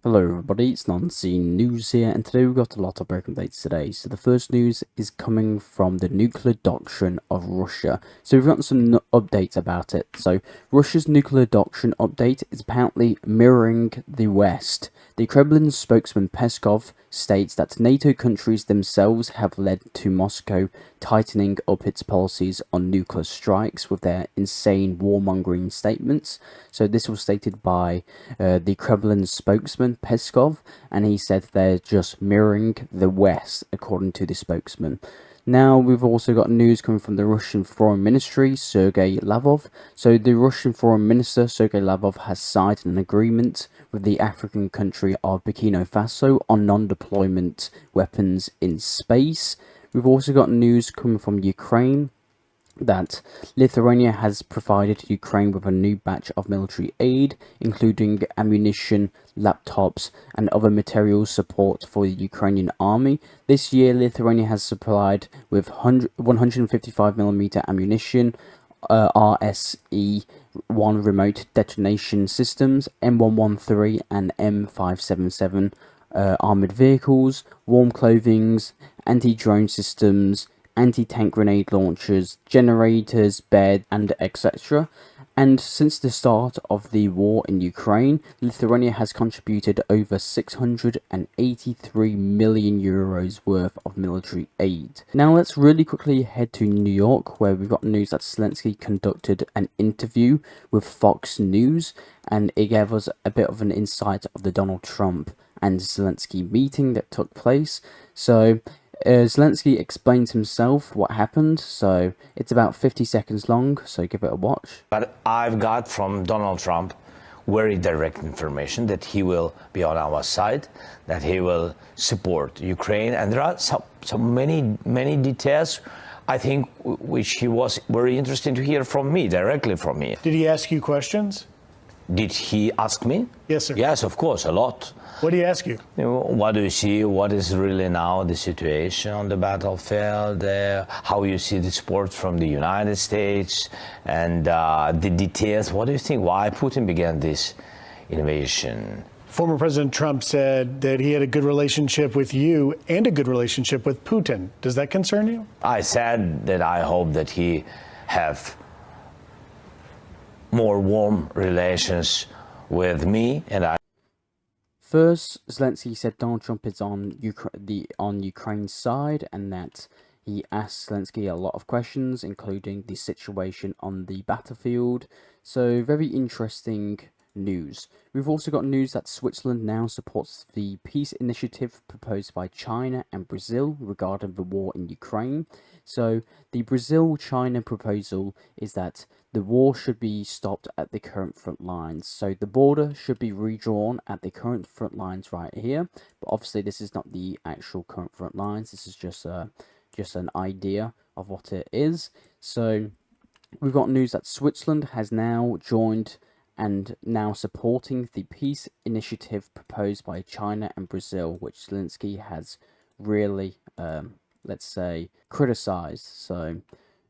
Hello everybody, it's Non-Scene News here, and today we've got a lot of breaking updates today. So the first news is coming from the nuclear doctrine of Russia. So we've got some updates about it. So Russia's nuclear doctrine update is apparently mirroring the West. The Kremlin spokesman Peskov states that NATO countries themselves have led to Moscow tightening up its policies on nuclear strikes with their insane warmongering statements. So this was stated by the Kremlin spokesman Peskov, and he said they're just mirroring the West, according to the spokesman. Now, we've also got news coming from the Russian Foreign Ministry, Sergei Lavrov. So, the Russian Foreign Minister, Sergei Lavrov, has signed an agreement with the African country of Burkina Faso on non-deployment weapons in space. We've also got news coming from Ukraine that Lithuania has provided Ukraine with a new batch of military aid, including ammunition, laptops, and other materials support for the Ukrainian army. This year, Lithuania has supplied with 155mm ammunition, RSE-1 remote detonation systems, M113 and M577 armored vehicles, warm clothing, anti-drone systems, anti-tank grenade launchers, generators, bed, and etc. And since the start of the war in Ukraine, Lithuania has contributed over 683 million euros worth of military aid. Now let's really quickly head to New York, where we've got news that Zelensky conducted an interview with Fox News, and it gave us a bit of an insight of the Donald Trump and Zelensky meeting that took place. So Zelensky explains himself what happened, so it's about 50 seconds long, so give it a watch. But I've got from Donald Trump very direct information that he will be on our side, that he will support Ukraine, and there are so many details, I think, which he was very interested to hear from me, directly from me. Did he ask you questions? Did he ask me? Yes, sir. Yes, of course, a lot. What did he ask you? What do you see? What is really now the situation on the battlefield? How you see the support from the United States and the details? What do you think? Why Putin began this invasion? Former President Trump said that he had a good relationship with you and a good relationship with Putin. Does that concern you? I said that I hope that he have more warm relations with me, and I. First, Zelensky said Donald Trump is on Ukraine's side, and that he asked Zelensky a lot of questions, including the situation on the battlefield. So, very interesting news. We've also got news that Switzerland now supports the peace initiative proposed by China and Brazil regarding the war in Ukraine. So the Brazil-China proposal is that the war should be stopped at the current front lines. So the border should be redrawn at the current front lines right here. But obviously this is not the actual current front lines. This is just an idea of what it is. So we've got news that Switzerland has now joined and now supporting the peace initiative proposed by China and Brazil, which Zelensky has really, let's say, criticized. So,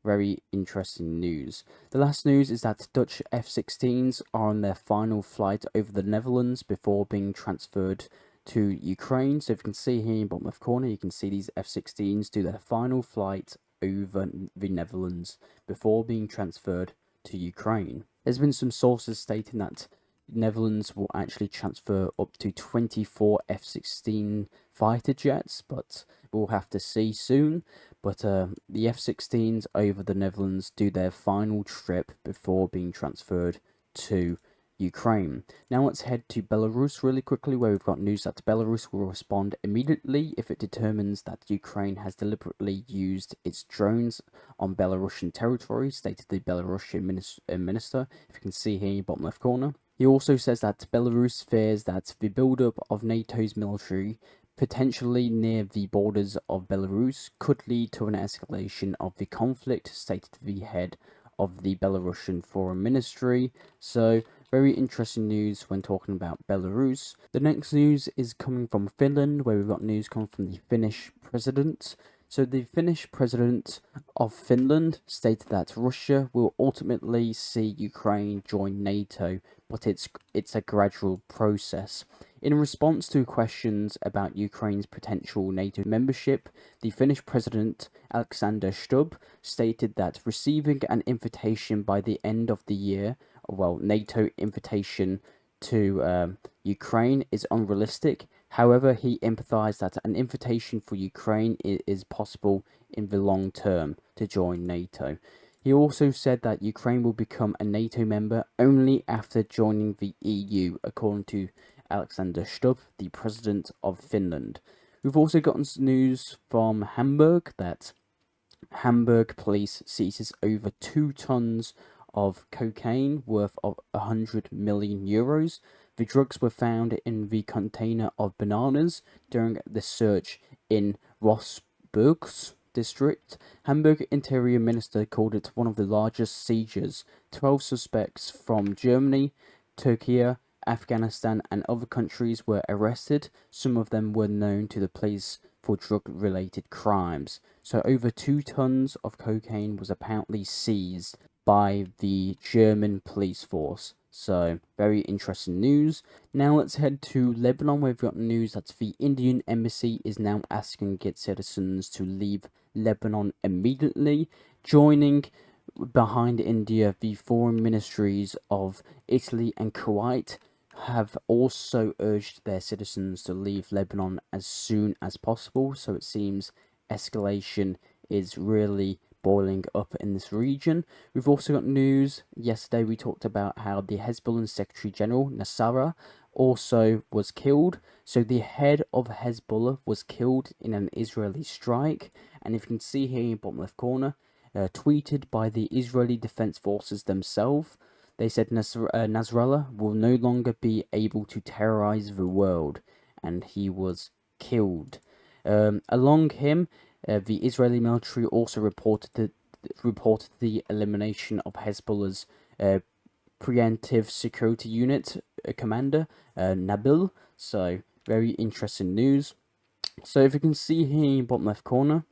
very interesting news. The last news is that Dutch F-16s are on their final flight over the Netherlands before being transferred to Ukraine. So if you can see here in the bottom left corner, you can see these F-16s do their final flight over the Netherlands before being transferred to Ukraine. There's been some sources stating that Netherlands will actually transfer up to 24 F-16 fighter jets, but we'll have to see soon. But the F-16s over the Netherlands do their final trip before being transferred to Ukraine. Now let's head to Belarus really quickly, where we've got news that Belarus will respond immediately if it determines that Ukraine has deliberately used its drones on Belarusian territory, stated the Belarusian minister, if you can see here in the bottom left corner. He also says that Belarus fears that the build-up of NATO's military potentially near the borders of Belarus could lead to an escalation of the conflict, stated the head of the Belarusian Foreign Ministry. So very interesting news when talking about Belarus. The next news is coming from Finland, where we've got news coming from the Finnish president. So the Finnish president of Finland stated that Russia will ultimately see Ukraine join NATO, but it's a gradual process. In response to questions about Ukraine's potential NATO membership, the Finnish president Alexander Stubb stated that receiving an invitation by the end of the year, well, NATO invitation to Ukraine is unrealistic. However, he emphasized that an invitation for Ukraine is possible in the long term to join NATO. He also said that Ukraine will become a NATO member only after joining the EU, according to Alexander Stubb, the president of Finland. We've also gotten news from Hamburg that Hamburg police seizes over 2 tons of cocaine worth of 100 million euros. The drugs were found in the container of bananas during the search in Rossburg's district. Hamburg Interior Minister called it one of the largest seizures. 12 suspects from Germany, Turkey, Afghanistan and other countries were arrested. Some of them were known to the police for drug-related crimes. So over 2 tons of cocaine was apparently seized by the German police force. So very interesting news. Now let's head to Lebanon, where we've got news that the Indian embassy is now asking its citizens to leave Lebanon immediately, joining behind India the foreign ministries of Italy and Kuwait have also urged their citizens to leave Lebanon as soon as possible. So it seems escalation is really boiling up in this region. We've also got news. Yesterday we talked about how the Hezbollah Secretary General Nasrallah also was killed. So the head of Hezbollah was killed in an Israeli strike. And if you can see here in the bottom left corner, tweeted by the Israeli Defense Forces themselves, they said Nasrallah will no longer be able to terrorize the world, and he was killed. Along him, the Israeli military also reported the elimination of Hezbollah's preemptive security unit commander, Nabil. So very interesting news. So if you can see here in the bottom left corner,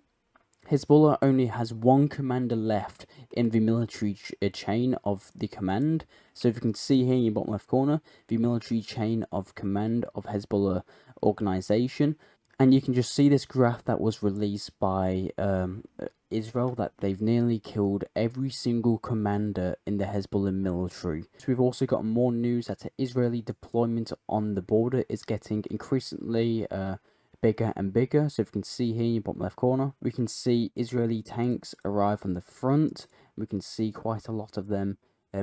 Hezbollah only has one commander left in the military chain of the command. So if you can see here in the bottom left corner, the military chain of command of Hezbollah organization. And you can just see this graph that was released by Israel, that they've nearly killed every single commander in the Hezbollah military. So we've also got more news that the Israeli deployment on the border is getting increasingly bigger and bigger. So if you can see here in the bottom left corner, we can see Israeli tanks arrive on the front. We can see quite a lot of them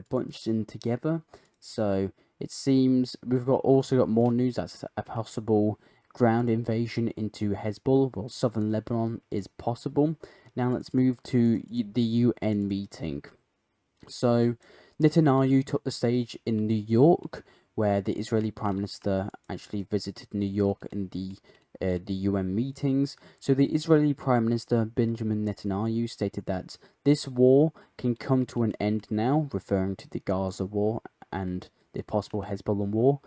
bunched in together. So it seems we've also got more news that's a possible ground invasion into Hezbollah, well, southern Lebanon, is possible. Now let's move to the UN meeting. So Netanyahu took the stage in New York, where the Israeli Prime Minister actually visited New York in the UN meetings. So the Israeli Prime Minister Benjamin Netanyahu stated that this war can come to an end now, referring to the Gaza war and the possible Hezbollah war.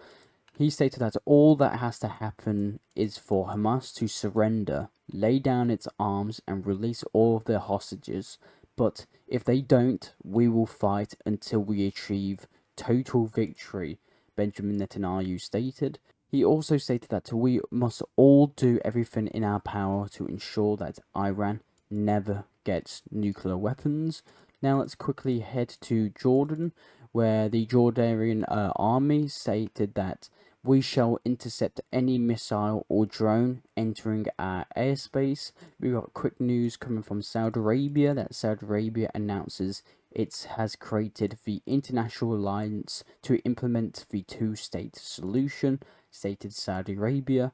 He stated that all that has to happen is for Hamas to surrender, lay down its arms and release all of their hostages. But if they don't, we will fight until we achieve total victory, Benjamin Netanyahu stated. He also stated that we must all do everything in our power to ensure that Iran never gets nuclear weapons. Now let's quickly head to Jordan, where the Jordanian army stated that we shall intercept any missile or drone entering our airspace. We got quick news coming from Saudi Arabia that Saudi Arabia announces it has created the International Alliance to implement the two-state solution, stated Saudi Arabia.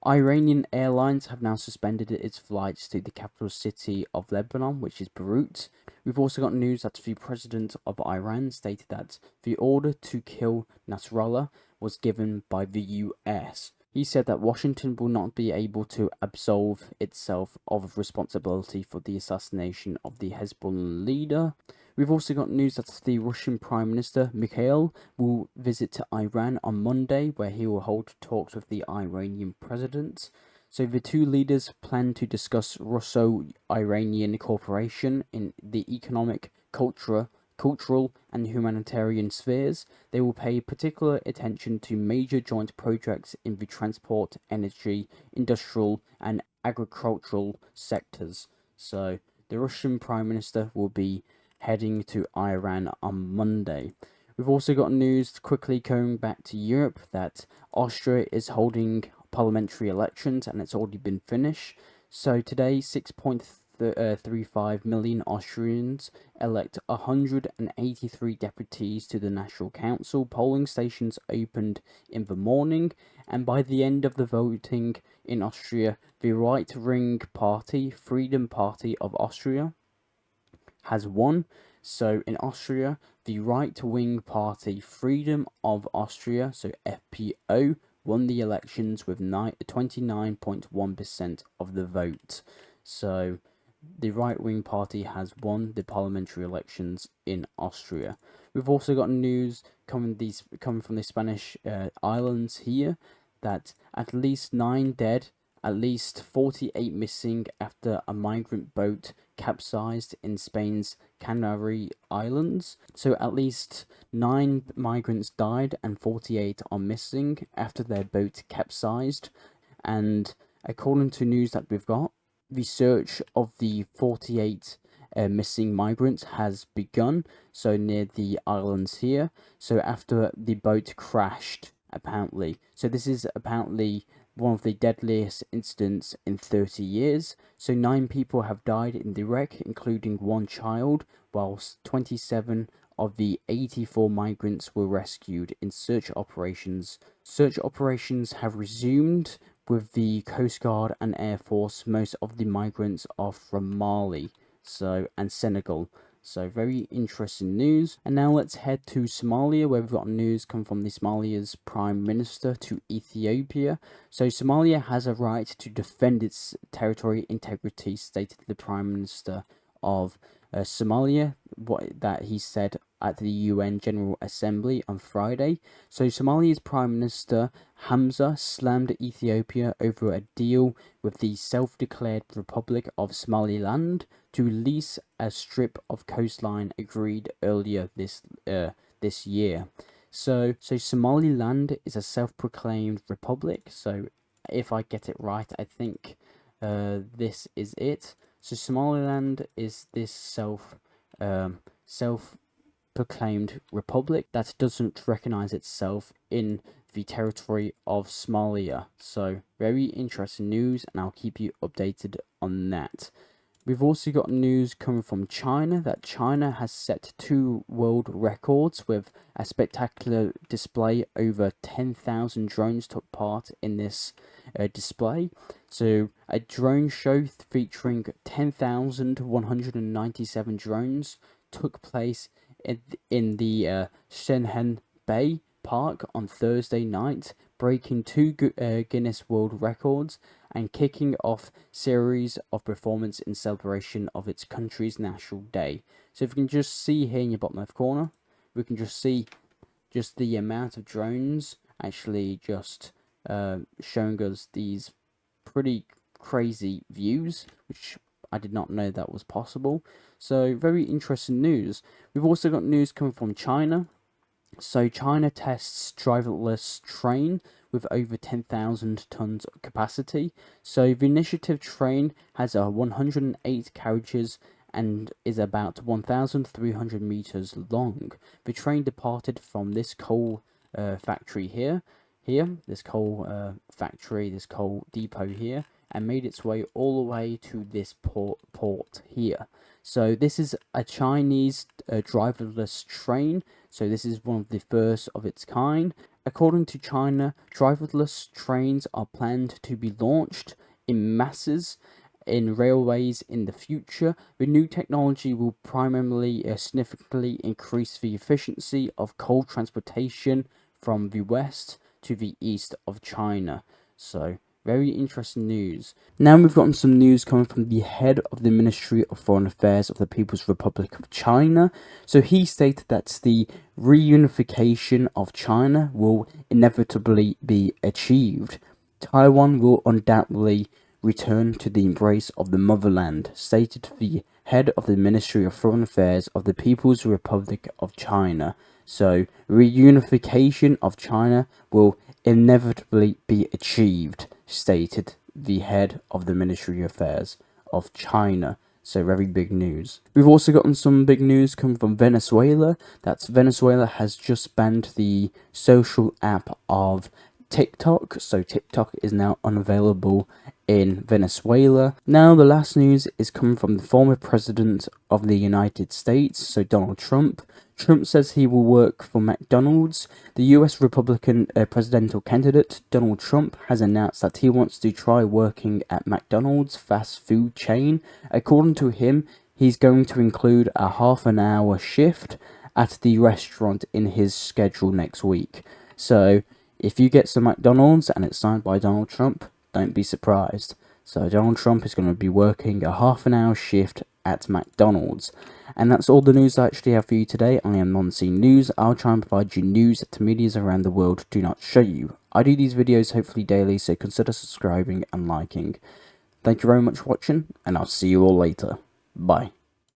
Iranian airlines have now suspended its flights to the capital city of Lebanon, which is Beirut. We've also got news that the president of Iran stated that the order to kill Nasrallah was given by the US. He said that Washington will not be able to absolve itself of responsibility for the assassination of the Hezbollah leader. We've also got news that the Russian Prime Minister Mikhail will visit Iran on Monday, where he will hold talks with the Iranian president. So the two leaders plan to discuss Russo-Iranian cooperation in the economic, cultural and humanitarian spheres. They will pay particular attention to major joint projects in the transport, energy, industrial and agricultural sectors. So the Russian Prime Minister will be heading to Iran on Monday. We've also got news quickly going back to Europe that Austria is holding parliamentary elections and it's already been finished. So today 6.35 million Austrians elect 183 deputies to the National Council. Polling stations opened in the morning, and by the end of the voting in Austria, the right-wing party, Freedom Party of Austria, has won. So in Austria, the right-wing party Freedom of Austria, so FPO, won the elections with 29.1% of the vote. So the right-wing party has won the parliamentary elections in Austria. We've also got news coming from the Spanish islands here that at least 9 dead, at least 48 missing after a migrant boat capsized in Spain's Canary Islands. So at least 9 migrants died and 48 are missing after their boat capsized. And according to news that we've got, the search of the 48 missing migrants has begun, so near the islands here. So after the boat crashed, apparently. So this is apparently one of the deadliest incidents in 30 years. So 9 people have died in the wreck, including 1 child, whilst 27 of the 84 migrants were rescued in search operations. Search operations have resumed with the Coast Guard and Air Force. Most of the migrants are from Mali and Senegal. So very interesting news. And now let's head to Somalia, where we've got news come from the Somalia's Prime Minister to Ethiopia. So Somalia has a right to defend its territorial integrity, stated the Prime Minister of Somalia, that he said at the UN General Assembly on Friday. So Somalia's Prime Minister Hamza slammed Ethiopia over a deal with the self-declared Republic of Somaliland to lease a strip of coastline agreed earlier this year. So Somaliland is a self-proclaimed republic. So if I get it right, I think this is it. So Somaliland is this self-proclaimed republic that doesn't recognize itself in the territory of Somalia. So very interesting news, and I'll keep you updated on that. We've also got news coming from China that China has set 2 world records with a spectacular display. Over 10,000 drones took part in this display. So a drone show featuring 10,197 drones took place in the Shenzhen Bay Park on Thursday night, breaking 2 Guinness World Records and kicking off series of performance in celebration of its country's National Day. So if you can just see here in your bottom left corner, we can just see just the amount of drones actually just showing us these pretty crazy views, which I did not know that was possible. So very interesting news. We've also got news coming from China. So China tests driverless train with over 10,000 tons of capacity. So the initiative train has 108 carriages and is about 1,300 meters long. The train departed from this coal factory this coal depot here, and made its way all the way to this port here. So this is a Chinese driverless train. So this is one of the first of its kind. According to China, driverless trains are planned to be launched in masses in railways in the future. The new technology will primarily significantly increase the efficiency of coal transportation from the west to the east of China. So very interesting news. Now we've gotten some news coming from the head of the Ministry of Foreign Affairs of the People's Republic of China. So he stated that the reunification of China will inevitably be achieved. Taiwan will undoubtedly return to the embrace of the motherland, stated the head of the Ministry of Foreign Affairs of the People's Republic of China. So, reunification of China will inevitably be achieved, stated the head of the Ministry of Affairs of China. So very big news. We've also gotten some big news coming from Venezuela. That's Venezuela has just banned the social app of TikTok. So TikTok is now unavailable in Venezuela. Now the last news is coming from the former president of the United States, so Donald Trump. Trump says he will work for McDonald's. The US Republican presidential candidate Donald Trump has announced that he wants to try working at McDonald's fast food chain. According to him, he's going to include a half-an-hour shift at the restaurant in his schedule next week. So, if you get some McDonald's and it's signed by Donald Trump, don't be surprised. So Donald Trump is going to be working a half-an-hour shift at McDonald's. And that's all the news I actually have for you today. I am Non-Scene News. I'll try and provide you news that the medias around the world do not show you. I do these videos hopefully daily, so consider subscribing and liking. Thank you very much for watching, and I'll see you all later. Bye.